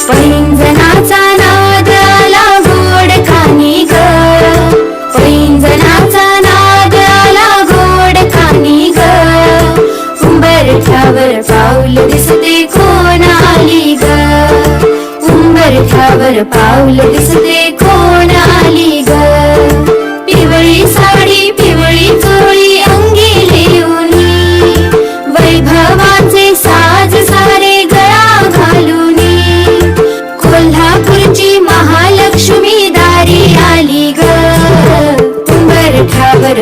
पैंजणाचा नाद आला गोड कानी ग, पैंजणाचा नाद आला गोड कानी ग, उंबरठ्यावर पाऊल दिसते कोण आली ग, उंबरठ्यावर पाऊल दिसते कोण आली ग, पिवळी साडी पिवळी चोळी अंगी लेऊनी, वैभवाचे साज सारे गळा घालूनी, कोल्हापूरची महालक्ष्मी दारी आली ग, उंबरठ्यावर